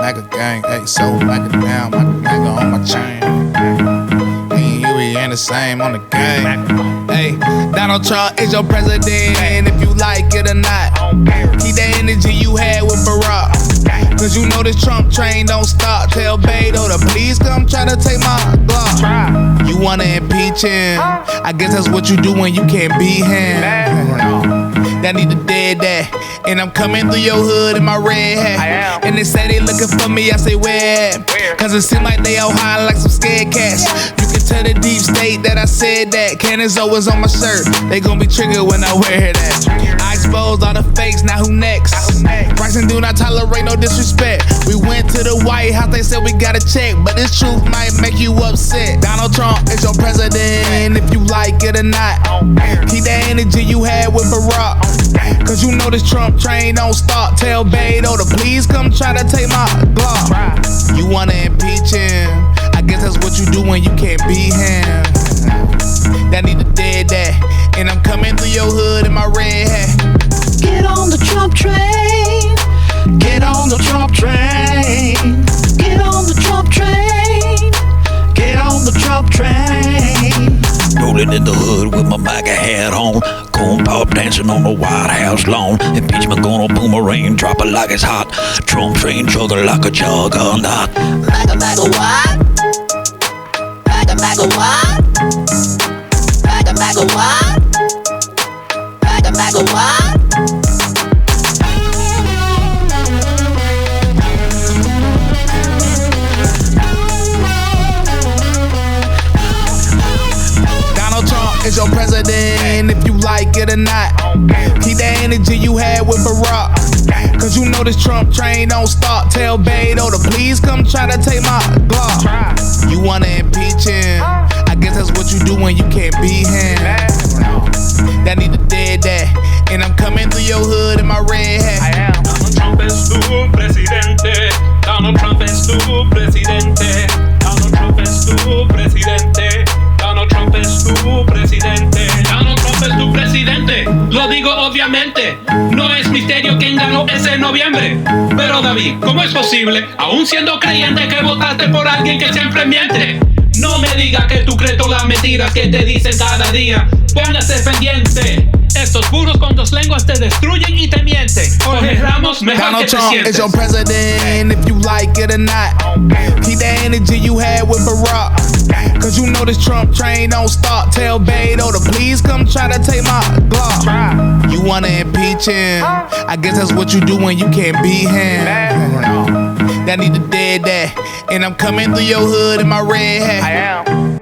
like a gang, hey, so like a down, like a nigga on my chain. Me and Huey ain't the same on the game. Hey, Donald Trump is your president, if you like it or not. Keep the energy you had with Barack, cause you know this Trump train don't stop. Tell Beto to please come try to take my Glock. You wanna impeach him, I guess that's what you do when you can't beat him. That need to dead that. And I'm coming through your hood in my red hat. And they say they looking for me, I say where at? Cause it seem like they all high like some scared cats. You can tell the deep state that I said that. Cannons always on my shirt, they gon' be triggered when I wear that. I exposed all the fakes, now who next? Bryson do not tolerate no disrespect. We went to the White House, they said we gotta check, but this truth might make you upset. Donald Trump is your president, if you like it or not. Keep that energy you had with Barack, cause you know this Trump train don't stop. Tell Beto to please come try to take my Glock. You wanna impeach him, I guess that's what you do when you can't beat him. That need to dead that. And I'm coming through your hood in my red hat. Get on the Trump train. Get on the Trump train. Get on the Trump train. Get on the Trump train. Rolling in the hood with my MAGA hat on. Corn pop dancing on the White House lawn. Impeachment gonna boomerang, drop it like it's hot. Trump train chugging like a juggernaut. MAGA, MAGA what? MAGA, MAGA what? MAGA, MAGA what? MAGA, MAGA what? Is your president, if you like it or not. Keep that energy you had with Barack, cause you know this Trump train don't stop. Tell Beto to please come try to take my Glock. You wanna impeach him, I guess that's what you do when you can't beat him. That need to dead that. And I'm coming through your hood in my red hat. Donald Trump es tu presidente. Donald Trump es tu presidente. Donald Trump es tu presidente. Donald Trump es tu presidente. Donald Trump es tu presidente. Lo digo obviamente. No es misterio quién ganó ese noviembre. Pero David, ¿cómo es posible, aún siendo creyente, que votaste por alguien que siempre miente? No me digas que tú crees todas las mentiras que te dicen cada día. Póngase pendiente. Estos puros con dos lenguas te destruyen y te mienten. Jorge Ramos, mejor Donald que te Trump sientes. is your president, if you like it or not. Keep that energy you had with Barack, cause you know this Trump train don't stop. Tell Beto to please come try to take my Glock. You wanna impeach him, I guess that's what you do when you can't beat him. That need to dead that. And I'm coming through your hood in my red hat.